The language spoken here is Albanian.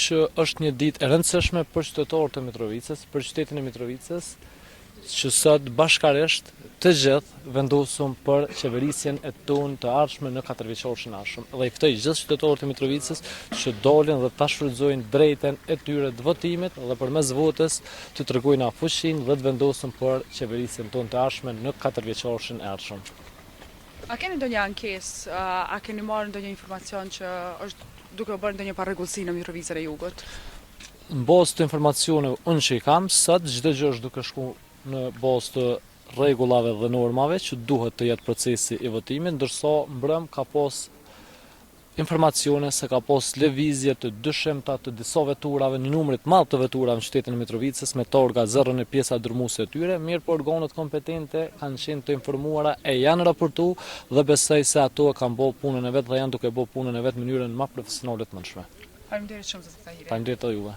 që është një ditë e rëndësishme për qytetarët e Mitrovicës, për qytetin e Mitrovicës, që sot bashkarisht të gjithë vendosëm për qeverisjen e tonë të ardhshme në 4 vjeçarin e ardhshëm. Dhe i ftoj gjithë qytetarët e Mitrovicës që dolin dhe ta shfrytëzojnë drejten e tyre të votimit dhe përmes votës të tregojnë fuqinë dhe të vendosën për qeverisjen tonë të ardhshme në 4 vjeçarin e ardhshëm. A keni ndonjë ankesë, a keni marrë ndonjë informacion që është duke u bërë ndonjë parregullsi në Mitrovicën e Jugut? Në bazë të informacioneve unë që i kam, sot çdo gjë është duke shku në bazë të rregullave dhe normave që duhet të jetë procesi i votimit, ndërsa mbrëm ka pas informacione se ka pas lëvizje të dyshimta të disa veturave, një numrit madh të veturave në qytetin e Mitrovicës me targa zero në pjesa dërmuese të tyre, mirë por organet kompetente kanë qenë të informuara e janë raportu dhe besoj se ato e kanë bërë punën e vet dhe janë duke bërë punën e vet në mënyrën më profesionale të mundshme. Faleminderit shumë zot Tahiri. Faleminderit edhe juve.